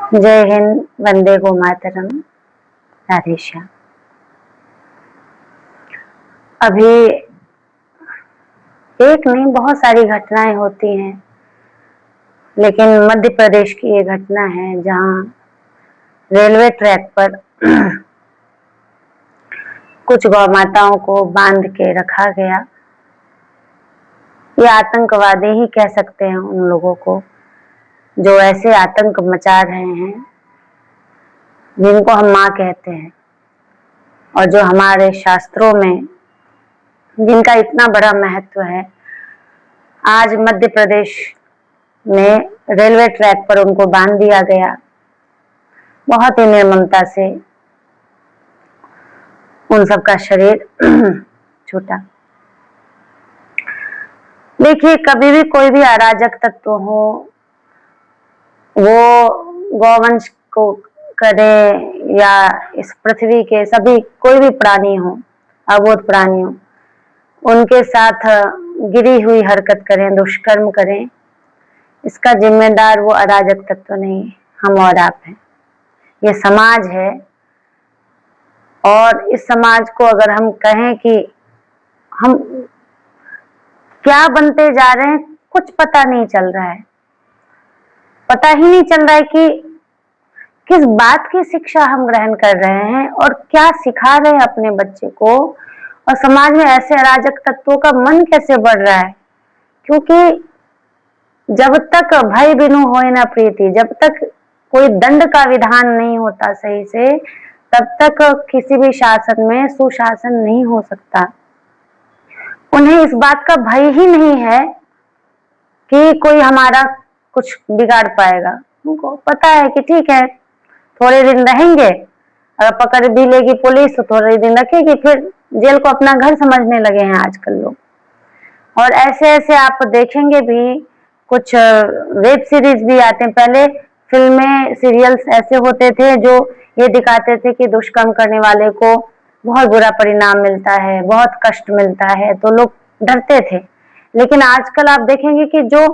जय हिंद, वंदे गो मातरम, राधे श्याम। अभी एक नहीं बहुत सारी घटनाएं होती हैं, लेकिन मध्य प्रदेश की ये घटना है जहां रेलवे ट्रैक पर कुछ गौ माताओं को बांध के रखा गया। ये आतंकवादी ही कह सकते हैं उन लोगों को जो ऐसे आतंक मचा रहे हैं जिनको हम माँ कहते हैं और जो हमारे शास्त्रों में जिनका इतना बड़ा महत्व है। आज मध्य प्रदेश में रेलवे ट्रैक पर उनको बांध दिया गया, बहुत ही निर्ममता से उन सबका शरीर छूटा। देखिए, कभी भी कोई भी अराजक तत्व हो, वो गौवंश को करे या इस पृथ्वी के सभी कोई भी प्राणी हो, अबोध प्राणी हो, उनके साथ गिरी हुई हरकत करें, दुष्कर्म करें, इसका जिम्मेदार वो अराजक तत्व नहीं, हम और आप हैं। ये समाज है और इस समाज को अगर हम कहें कि हम क्या बनते जा रहे हैं, कुछ पता नहीं चल रहा है। पता ही नहीं चल रहा है कि किस बात की शिक्षा हम ग्रहण कर रहे हैं और क्या सिखा रहे हैं अपने बच्चे को, और समाज में ऐसे अराजक तत्वों का मन कैसे बढ़ रहा है। क्योंकि जब तक भय बिनु होए न प्रीति, जब तक कोई दंड का विधान नहीं होता सही से, तब तक किसी भी शासन में सुशासन नहीं हो सकता। उन्हें इस बात का भय ही नहीं है कि कोई हमारा कुछ बिगाड़ पाएगा। उनको पता है कि ठीक है, थोड़े दिन रहेंगे, अगर पकड़ भी लेगी पुलिस तो थोड़े दिन रखेगी, फिर जेल को अपना घर समझने लगे हैं आजकल लोग। और ऐसे ऐसे आप देखेंगे भी, कुछ वेब सीरीज भी आते हैं। पहले फिल्में सीरियल्स ऐसे होते थे जो ये दिखाते थे कि दुष्कर्म करने वाले को बहुत बुरा परिणाम मिलता है, बहुत कष्ट मिलता है, तो लोग डरते थे। लेकिन आजकल आप देखेंगे कि जो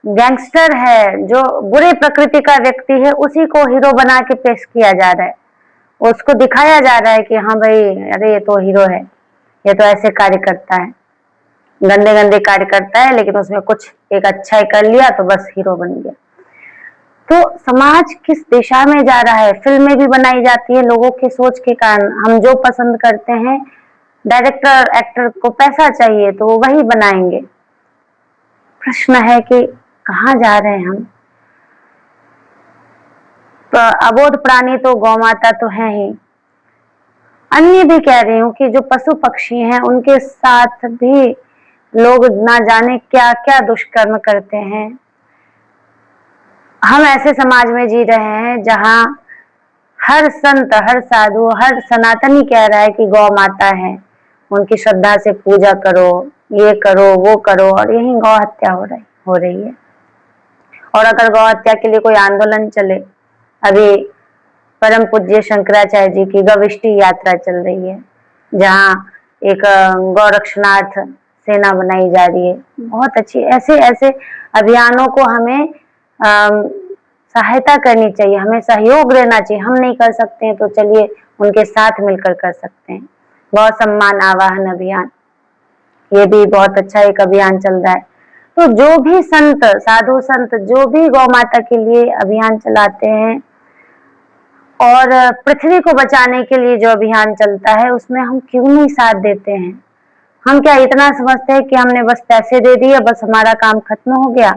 गैंगस्टर है, जो बुरे प्रकृति का व्यक्ति है, उसी को हीरो बना के पेश किया जा रहा है। उसको दिखाया जा रहा है कि हाँ भाई, अरे ये तो हीरो है, ये तो ऐसे कार्य करता है, गंदे गंदे कार्य करता है, लेकिन उसमें कुछ एक अच्छा ही कर लिया तो बस हीरो बन गया। तो समाज किस दिशा में जा रहा है। फिल्में भी बनाई जाती है लोगों की सोच के कारण। हम जो पसंद करते हैं, डायरेक्टर एक्टर को पैसा चाहिए तो वो वही बनाएंगे। प्रश्न है कि कहाँ जा रहे हैं हम। तो अबोध प्राणी तो गौ माता तो है ही, अन्य भी कह रही हूँ कि जो पशु पक्षी हैं उनके साथ भी लोग ना जाने क्या क्या दुष्कर्म करते हैं। हम ऐसे समाज में जी रहे हैं जहां हर संत, हर साधु, हर सनातनी कह रहा है कि गौ माता है, उनकी श्रद्धा से पूजा करो, ये करो, वो करो, और यही गौ हत्या हो रही है। और अगर गौ हत्या के लिए कोई आंदोलन चले, अभी परम पूज्य शंकराचार्य जी की गविष्टि यात्रा चल रही है, जहाँ एक गौरक्षणार्थ सेना बनाई जा रही है, बहुत अच्छी। ऐसे ऐसे अभियानों को हमें सहायता करनी चाहिए, हमें सहयोग देना चाहिए। हम नहीं कर सकते हैं तो चलिए उनके साथ मिलकर कर सकते हैं। गौ सम्मान आवाहन अभियान, ये भी बहुत अच्छा एक अभियान चल रहा है। तो जो भी संत, साधु संत जो भी गौ माता के लिए अभियान चलाते हैं और पृथ्वी को बचाने के लिए जो अभियान चलता है, उसमें हम क्यों नहीं साथ देते हैं। हम क्या इतना समझते हैं कि हमने बस पैसे दे दिए, बस हमारा काम खत्म हो गया।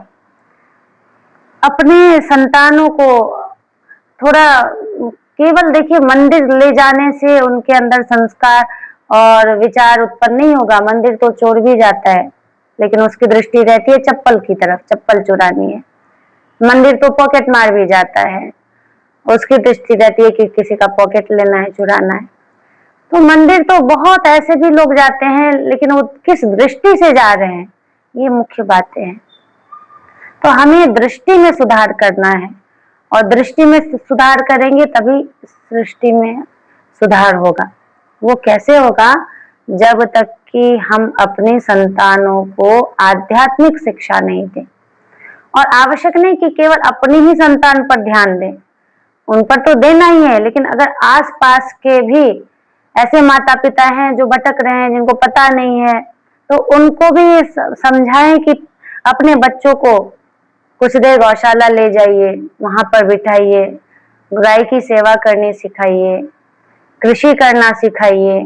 अपने संतानों को थोड़ा, केवल देखिए, मंदिर ले जाने से उनके अंदर संस्कार और विचार उत्पन्न नहीं होगा। मंदिर तो चोर भी जाता है, लेकिन उसकी दृष्टि रहती है चप्पल की तरफ, चप्पल चुरानी है। मंदिर तो पॉकेट मार भी जाता है, उसकी दृष्टि रहती है कि किसी का पॉकेट लेना है, चुराना है। तो मंदिर तो बहुत ऐसे भी लोग जाते हैं, लेकिन वो किस दृष्टि से जा रहे हैं, ये मुख्य बातें हैं। तो हमें दृष्टि में सुधार करना है, और दृष्टि में सुधार करेंगे तभी सृष्टि में सुधार होगा। वो कैसे होगा? जब तक कि हम अपने संतानों को आध्यात्मिक शिक्षा नहीं दें। और आवश्यक नहीं कि केवल अपनी ही संतान पर ध्यान दें, उन पर तो देना ही है, लेकिन अगर आस पास के भी ऐसे माता पिता हैं जो भटक रहे हैं, जिनको पता नहीं है, तो उनको भी समझाएं कि अपने बच्चों को कुछ देर गौशाला ले जाइए, वहां पर बिठाइए, गाय की सेवा करनी सिखाइए, कृषि करना सिखाइए,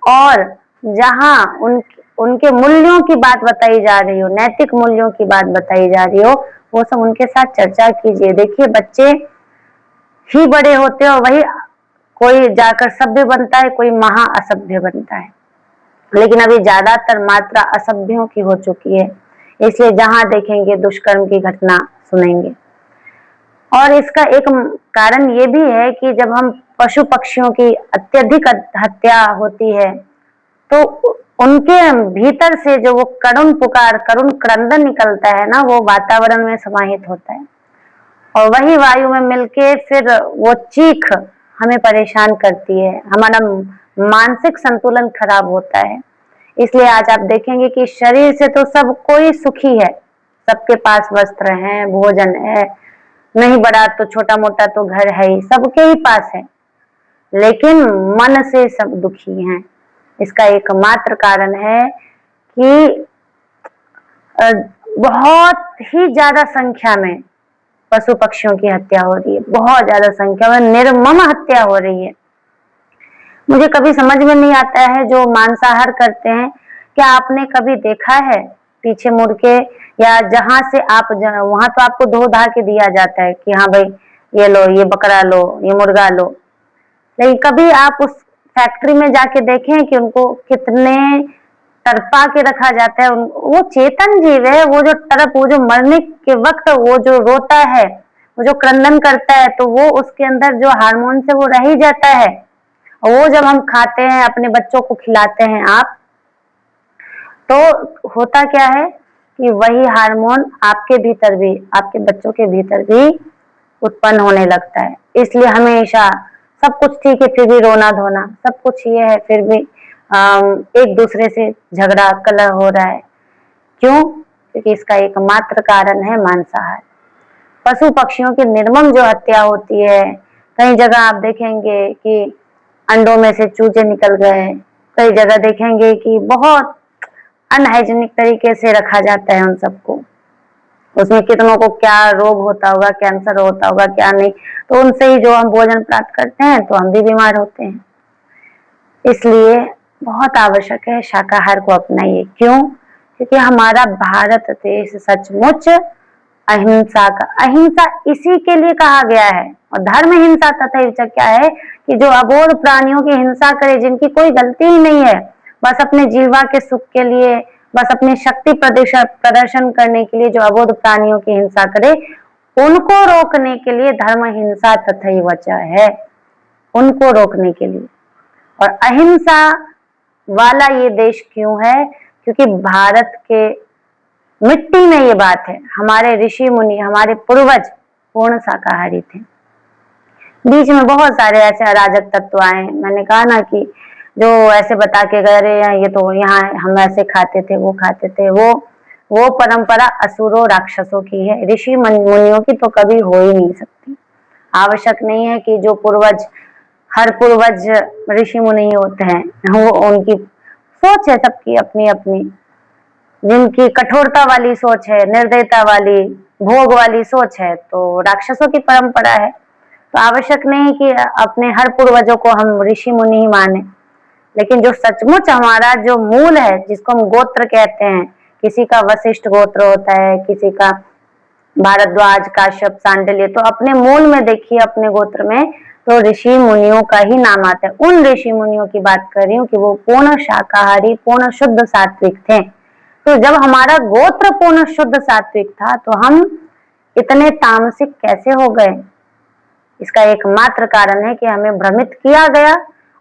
और जहां उनके मूल्यों की बात बताई जा रही हो, नैतिक मूल्यों की बात बताई जा रही हो, वो सब उनके साथ चर्चा कीजिए। देखिए, बच्चे ही बड़े होते हैं और वही कोई जाकर सभ्य बनता है, कोई महा असभ्य बनता है। लेकिन अभी ज्यादातर मात्रा असभ्यों की हो चुकी है, इसलिए जहां देखेंगे दुष्कर्म की घटना सुनेंगे। और इसका एक कारण ये भी है कि जब हम पशु पक्षियों की अत्यधिक हत्या होती है, तो उनके भीतर से जो वो करुण पुकार, करुण क्रंदन निकलता है ना, वो वातावरण में समाहित होता है और वही वायु में मिलके फिर वो चीख हमें परेशान करती है, हमारा मानसिक संतुलन खराब होता है। इसलिए आज आप देखेंगे कि शरीर से तो सब कोई सुखी है, सबके पास वस्त्र है, भोजन है, नहीं बड़ा तो छोटा मोटा तो घर है ही, सबके ही पास है, लेकिन मन से सब दुखी हैं। इसका एकमात्र कारण है कि बहुत ही ज्यादा संख्या में पशु पक्षियों की हत्या हो रही है, बहुत ज्यादा संख्या में निर्मम हत्या हो रही है। मुझे कभी समझ में नहीं आता है जो मांसाहार करते हैं, क्या आपने कभी देखा है पीछे मुड़ के, या जहां से आप वहां तो आपको धो धा के दिया जाता है कि हाँ भाई ये लो, ये बकरा लो, ये मुर्गा लो, लेकिन कभी आप उस फैक्ट्री में जाके देखें कि उनको कितने तड़पा के रखा जाता है। वो चेतन जीव है, वो जो तड़प, वो जो मरने के वक्त वो जो रोता है, वो जो क्रंदन करता है, तो वो उसके अंदर जो हार्मोन से वो रह ही जाता है। और वो जब हम खाते हैं, अपने बच्चों को खिलाते हैं आप, तो होता क्या है कि वही हार्मोन आपके भीतर भी, आपके बच्चों के भीतर भी उत्पन्न होने लगता है। इसलिए हमेशा सब कुछ ठीक है, फिर भी रोना धोना, सब कुछ ये है, फिर भी एक दूसरे से झगड़ा कलह हो रहा है। क्यों? क्योंकि इसका एकमात्र कारण है मांसाहार। पशु पक्षियों की निर्मम जो हत्या होती है, कई जगह आप देखेंगे कि अंडों में से चूजे निकल गए, कई जगह देखेंगे कि बहुत अनहाइजीनिक तरीके से रखा जाता है उन सबको, उसमें कितनों को क्या रोग होता होगा, कैंसर होता होगा, क्या नहीं, तो उनसे ही जो हम भोजन प्राप्त करते हैं तो हम भी बीमार होते हैं। इसलिए बहुत आवश्यक है शाकाहार को अपनाइए। क्यों? क्योंकि हमारा भारत देश सचमुच अहिंसा का, अहिंसा इसी के लिए कहा गया है। और धर्म हिंसा तथा क्या है कि जो अबोध प्राणियों की हिंसा करे, जिनकी कोई गलती ही नहीं है, बस अपने जीवा के सुख के लिए, बस अपनी शक्ति प्रदर्शन करने के लिए जो अबोध प्राणियों की हिंसा करे, उनको रोकने के लिए धर्म हिंसा तथा वचः है, उनको रोकने के लिए। और अहिंसा वाला ये देश क्यों है? क्योंकि भारत के मिट्टी में ये बात है, हमारे ऋषि मुनि, हमारे पूर्वज पूर्ण शाकाहारी थे। बीच में बहुत सारे ऐसे अराजक तत्व आए, मैंने कहा ना कि जो ऐसे बता के गए रहे, ये तो यहाँ हम ऐसे खाते थे, वो खाते थे, वो परंपरा असुरों राक्षसों की है, ऋषि मुनियों की तो कभी हो ही नहीं सकती। आवश्यक नहीं है कि जो पूर्वज, हर पूर्वज ऋषि मुनि होते हैं, वो उनकी सोच है, सबकी अपनी अपनी, जिनकी कठोरता वाली सोच है, निर्दयता वाली, भोग वाली सोच है, तो राक्षसों की परंपरा है। तो आवश्यक नहीं कि अपने हर पूर्वजों को हम ऋषि मुनि ही माने, लेकिन जो सचमुच हमारा जो मूल है, जिसको हम गोत्र कहते हैं, किसी का वशिष्ठ गोत्र होता है, किसी का भारद्वाज, काश्यप, सांडल्य, तो अपने मूल में देखिए, अपने गोत्र में तो ऋषि मुनियों का ही नाम आता है। उन ऋषि मुनियों की बात कर रही हूँ कि वो पूर्ण शाकाहारी, पूर्ण शुद्ध सात्विक थे। तो जब हमारा गोत्र पूर्ण शुद्ध सात्विक था, तो हम इतने तामसिक कैसे हो गए? इसका एकमात्र कारण है कि हमें भ्रमित किया गया।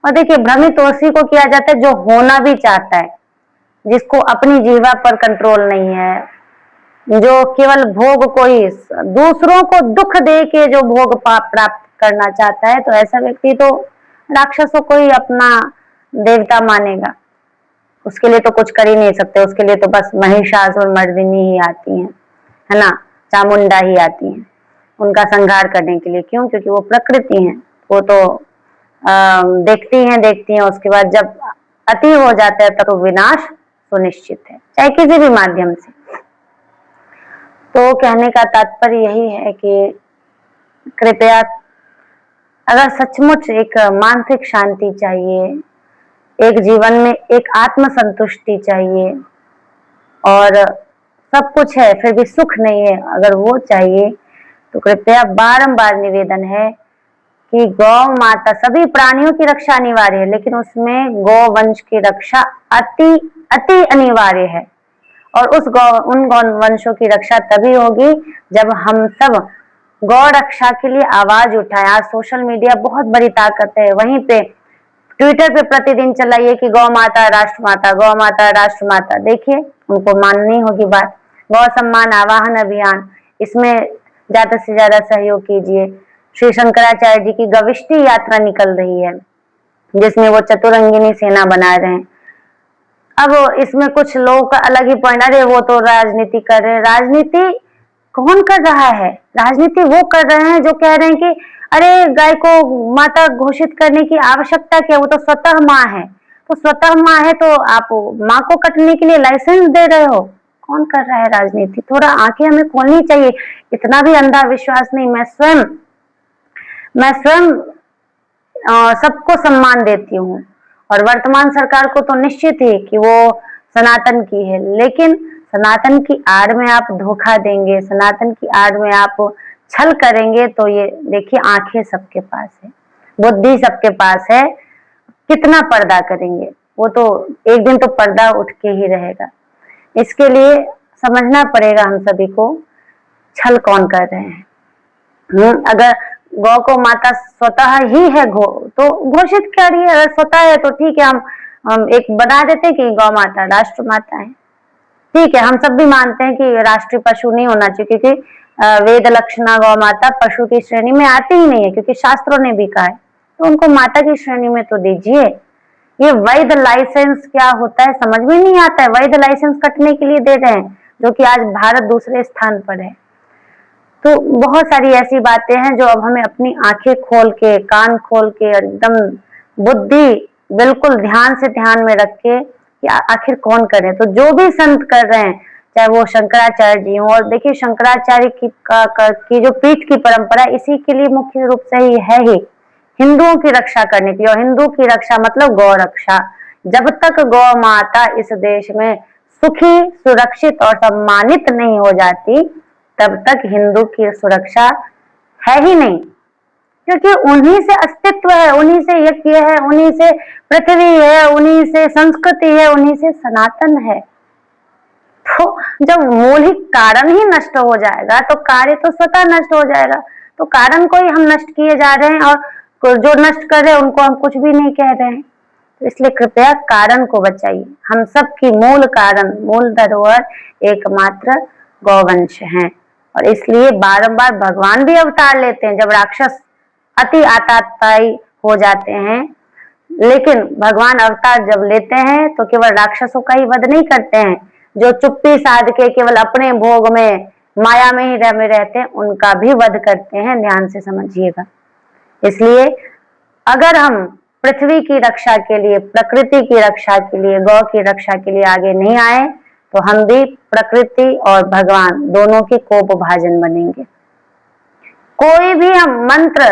और देखिए, भ्रमित उसी को किया जाता है जो होना भी चाहता है, जिसको अपनी जीवा पर कंट्रोल नहीं है, जो केवल भोग को ही, दूसरों को दुख दे के जो भोग प्राप्त करना चाहता है, तो ऐसा व्यक्ति तो राक्षसों को ही अपना देवता मानेगा। उसके लिए तो कुछ कर ही नहीं सकते, उसके लिए तो बस महिषासुर मर्दिनी ही आती है ना, चामुंडा ही आती है। उनका संहार करने के लिए। क्यों? क्योंकि वो प्रकृति हैं, वो तो देखती हैं, उसके बाद जब अति हो जाता है तो विनाश सुनिश्चित है, चाहे किसी भी माध्यम से। तो कहने का तात्पर्य यही है कि कृपया, अगर सचमुच एक मानसिक शांति चाहिए, एक जीवन में एक आत्म संतुष्टि चाहिए और सब कुछ है फिर भी सुख नहीं है, अगर वो चाहिए तो कृपया बारंबार निवेदन है कि गौ माता, सभी प्राणियों की रक्षा अनिवार्य है, लेकिन उसमें गौ वंश की रक्षा अति अति अनिवार्य है। और उन गौ वंशों की रक्षा तभी होगी जब हम सब गौ रक्षा के लिए आवाज उठाएं। आज सोशल मीडिया बहुत बड़ी ताकत है, वहीं पे ट्विटर पे प्रतिदिन चलाइए कि गौ माता राष्ट्र माता, गौ माता राष्ट्र माता। देखिए, उनको माननी होगी बात। गौ सम्मान आवाहन अभियान, इसमें ज्यादा से ज्यादा सहयोग कीजिए। श्री शंकराचार्य जी की गविष्टि यात्रा निकल रही है, जिसमें वो चतुरंगिनी सेना बना रहे हैं। अब इसमें कुछ लोगों का अलग ही पॉइंट, अरे वो तो राजनीति कर रहे हैं। राजनीति कौन कर रहा है? राजनीति वो कर रहे हैं जो कह रहे हैं कि अरे गाय को माता घोषित करने की आवश्यकता क्या, वो तो स्वतः माँ है। तो स्वतः माँ है तो आप माँ को कटने के लिए लाइसेंस दे रहे हो? कौन कर रहा है राजनीति? थोड़ा आंखें हमें खोलनी चाहिए, इतना भी अंधा विश्वास नहीं। मैं स्वयं सबको सम्मान देती हूँ और वर्तमान सरकार को तो निश्चित ही कि वो सनातन की है, लेकिन सनातन की आड़ में आप धोखा देंगे, सनातन की आड़ में आप छल करेंगे तो ये देखिए, आंखें सबके पास है, बुद्धि सबके पास है, कितना पर्दा करेंगे? वो तो एक दिन तो पर्दा उठ के ही रहेगा। इसके लिए समझना पड़ेगा हम सभी को, छल कौन कर रहे हैं। अगर गौ को माता स्वतः ही है तो घोषित करिए, अगर स्वतः है तो ठीक है, हम एक बना देते हैं कि गौ माता राष्ट्र माता है। ठीक है, हम सब भी मानते हैं कि राष्ट्रीय पशु नहीं होना चाहिए, क्योंकि वेद लक्षणा गौ माता पशु की श्रेणी में आती ही नहीं है, क्योंकि शास्त्रों ने भी कहा है, तो उनको माता की श्रेणी में तो दीजिए। ये वैध लाइसेंस क्या होता है समझ में नहीं आता है। वैध लाइसेंस कटने के लिए दे रहे हैं, जो कि आज भारत दूसरे स्थान पर है। तो बहुत सारी ऐसी बातें हैं जो अब हमें अपनी आंखें खोल के, कान खोल के, एकदम बुद्धि बिल्कुल ध्यान से ध्यान में रख के कि आखिर कौन करे। तो जो भी संत कर रहे हैं, चाहे वो शंकराचार्य जी हों, और देखिए शंकराचार्य की जो पीठ की परंपरा इसी के लिए मुख्य रूप से ही है, ही हिंदुओं की रक्षा करने की। और हिंदू की रक्षा मतलब गौ रक्षा। जब तक गौ माता इस देश में सुखी, सुरक्षित और सम्मानित नहीं हो जाती, तब तक हिंदू की सुरक्षा है ही नहीं, क्योंकि उन्हीं से अस्तित्व है, उन्हीं से यज्ञ है, उन्हीं से पृथ्वी है, उन्हीं से संस्कृति है, उन्हीं से सनातन है। तो जब मौलिक कारण ही नष्ट हो जाएगा तो कार्य तो स्वतः नष्ट हो जाएगा। तो कारण को ही हम नष्ट किए जा रहे हैं, और जो नष्ट कर रहे हैं उनको हम कुछ भी नहीं कह रहे हैं। तो इसलिए कृपया कारण को बचाइए। हम सब की मूल कारण, मूल धरोहर एकमात्र गौवंश है, और इसलिए बारंबार भगवान भी अवतार लेते हैं जब राक्षस अति आतताई हो जाते हैं। लेकिन भगवान अवतार जब लेते हैं तो केवल राक्षसों का ही वध नहीं करते हैं, जो चुप्पी साध के केवल अपने भोग में, माया में ही रमे रहते हैं, उनका भी वध करते हैं। ध्यान से समझिएगा। इसलिए अगर हम पृथ्वी की रक्षा के लिए, प्रकृति की रक्षा के लिए, गौ की रक्षा के लिए आगे नहीं आए तो हम भी प्रकृति और भगवान दोनों के कोप भाजन बनेंगे। कोई भी हम मंत्र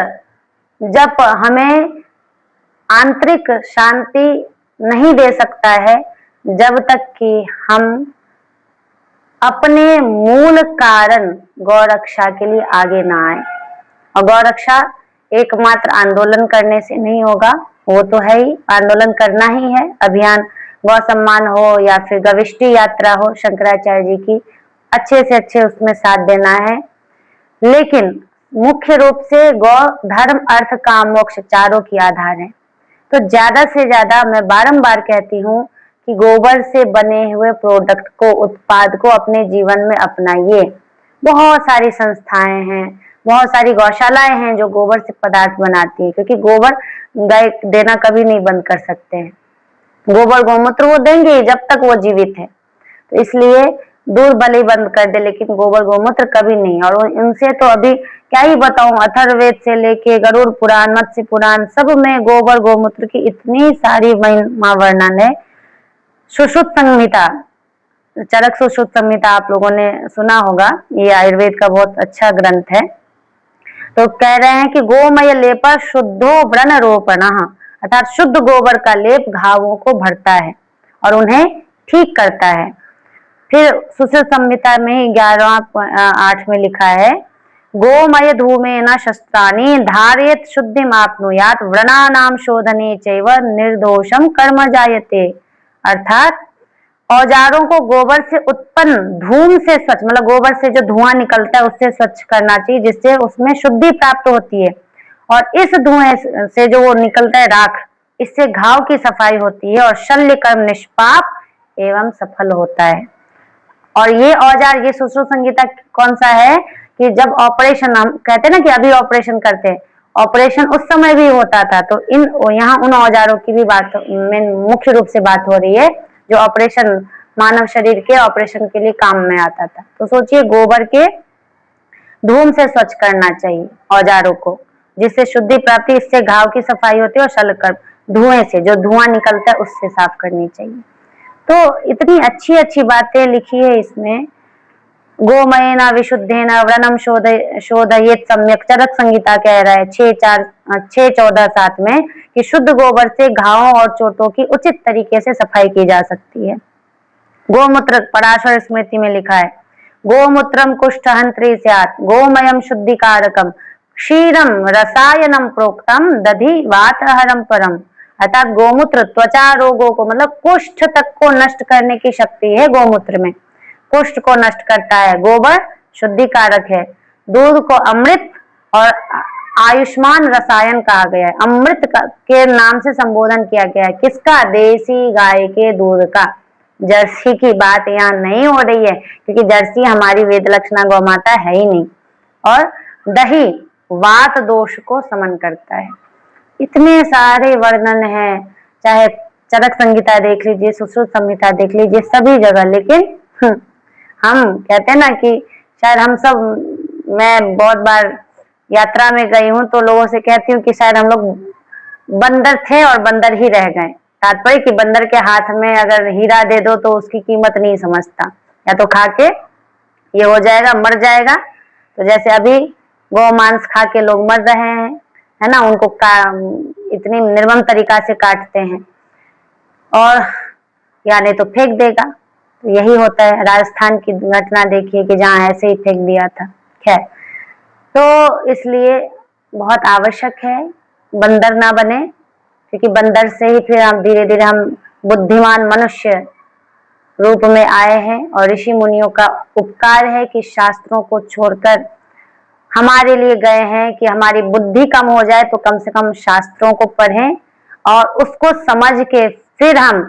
जब हमें आंतरिक शांति नहीं दे सकता है, जब तक कि हम अपने मूल कारण गौ रक्षा के लिए आगे ना आए। और गौ रक्षा एकमात्र आंदोलन करने से नहीं होगा, वो तो है ही, आंदोलन करना ही है। अभियान गौ सम्मान हो या फिर गविष्टि यात्रा हो शंकराचार्य जी की, अच्छे से अच्छे उसमें साथ देना है। लेकिन मुख्य रूप से गौ धर्म, अर्थ, काम, मोक्ष चारों की आधार है। तो ज्यादा से ज्यादा मैं बारंबार कहती हूँ कि गोबर से बने हुए प्रोडक्ट को, उत्पाद को अपने जीवन में अपनाइए। बहुत सारी संस्थाएं हैं, बहुत सारी गौशालाएं हैं जो गोबर से पदार्थ बनाती है, क्योंकि गोबर गाय देना कभी नहीं बंद कर सकते हैं। गोबर गौमूत्र वो देंगे जब तक वो जीवित है, तो इसलिए दूध भले बंद कर दे लेकिन गोबर गौमूत्र कभी नहीं। और उनसे तो अभी क्या ही बताऊं, अथर्ववेद से लेके गरुड़ पुराण, मत्स्य पुराण, सब में गोबर गोमूत्र की इतनी सारी महिमा वर्णन है। सुश्रुत संहिता, चरक सुश्रुत संहिता आप लोगों ने सुना होगा, ये आयुर्वेद का बहुत अच्छा ग्रंथ है। तो कह रहे हैं कि गोमय लेप शुद्धो व्रण रोपण, अर्थात शुद्ध गोबर का लेप घावों को भरता है और उन्हें ठीक करता है। फिर सुश्रुत संहिता में 11.8 में लिखा है, गोमय धूमेन शस्त्राणि धारयेत शुद्धिम आपनुयात व्रणानाम शोधने चैव निर्दोषम कर्म जायते। अर्थात औजारों को गोबर से उत्पन्न धूम से स्वच्छ, मतलब गोबर से जो धुआं निकलता है उससे स्वच्छ करना चाहिए, जिससे उसमें शुद्धि प्राप्त होती है। और इस धुएं से जो वो निकलता है राख, इससे घाव की सफाई होती है और शल्य कर्म निष्पाप एवं सफल होता है। और ये औजार, ये सुश्रुत संहिता कौन सा है कि जब ऑपरेशन, हम कहते हैं ना कि अभी ऑपरेशन करते हैं, ऑपरेशन उस समय भी होता था। तो इन यहाँ उन औजारों की भी बात में मुख्य रूप से बात हो रही है जो ऑपरेशन, मानव शरीर के ऑपरेशन के लिए काम में आता था। तो सोचिए, गोबर के धूम से स्वच्छ करना चाहिए औजारों को, जिससे शुद्धि प्राप्ति, इससे घाव की सफाई होती है, और शल्यकर्म धुएं से जो धुआं निकलता है उससे साफ करनी चाहिए। तो इतनी अच्छी अच्छी बातें लिखी है इसमें। गोमयेन विशुद्धेन व्रणम शोधयेत सम्यक, चरक संहिता कह रहा है 6.14.7 में कि शुद्ध गोबर से घावों और चोटों की उचित तरीके से सफाई की जा सकती है। गोमूत्र, पराशर स्मृति में लिखा है, गोमूत्रम कुष्ठहंत्री स्यात् गोमयम शुद्धिकारकम क्षीरम रसायनम प्रोक्तम दधि वातहरम परम। अर्थात गोमूत्र त्वचा रोगों को, मतलब कुष्ठ तक को नष्ट करने की शक्ति है गोमूत्र में, कुष्ठ को नष्ट करता है। गोबर शुद्धिकारक है। दूध को अमृत और आयुष्मान रसायन कहा गया है। अमृत के नाम से संबोधन किया गया है किसका? देसी गाय के दूध का। जर्सी की बात यहाँ नहीं हो रही है, क्योंकि जर्सी हमारी वेद लक्षणा गौ माता है ही नहीं। और दही वात दोष को समन करता है। इतने सारे वर्णन हैं, चाहे चरक संहिता देख लीजिए, सुश्रुत संहिता देख लीजिए, सभी जगह। लेकिन हम कहते हैं ना कि शायद हम सब, मैं बहुत बार यात्रा में गई हूँ तो लोगों से कहती हूँ कि शायद हम लोग बंदर थे और बंदर ही रह गए। तात्पर्य कि बंदर के हाथ में अगर हीरा दे दो तो उसकी कीमत नहीं समझता, या तो खा के ये हो जाएगा, मर जाएगा। तो जैसे अभी गौ मांस खा के लोग मर रहे हैं, है ना, उनको इतनी निर्मम तरीका से काटते हैं, और या नहीं तो फेंक देगा। तो यही होता है। राजस्थान की घटना देखिए कि जहाँ ऐसे ही फेंक दिया था। खैर, तो इसलिए बहुत आवश्यक है बंदर ना बने, क्योंकि बंदर से ही फिर हम धीरे धीरे हम बुद्धिमान मनुष्य रूप में आए हैं। और ऋषि मुनियों का उपकार है कि शास्त्रों को छोड़कर हमारे लिए गए हैं कि हमारी बुद्धि कम हो जाए तो कम से कम शास्त्रों को पढ़ें और उसको समझ के फिर हम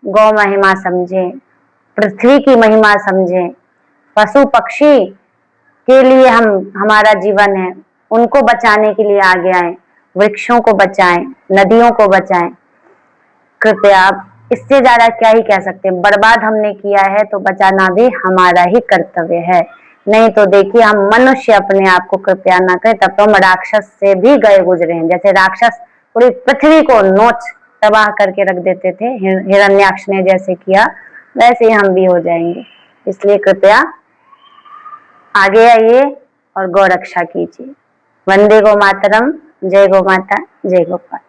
गौ महिमा समझें, पृथ्वी की महिमा समझें, पशु पक्षी के लिए हमारा जीवन है, उनको बचाने के लिए आगे आए, वृक्षों को बचाएं, नदियों को बचाएं। कृपया, आप इससे ज्यादा क्या ही कह सकते हैं। बर्बाद हमने किया है तो बचाना भी हमारा ही कर्तव्य है। नहीं तो देखिए, हम मनुष्य अपने आप को कृपया ना करें, तब तो हम राक्षस से भी गए गुजरे हैं। जैसे राक्षस पूरी पृथ्वी को नोच तबाह करके रख देते थे, हिरण्याक्ष ने जैसे किया, वैसे ही हम भी हो जाएंगे। इसलिए कृपया आगे आइए और गौ रक्षा कीजिए। वंदे गो मातरम। जय गौ माता, जय गोपाल।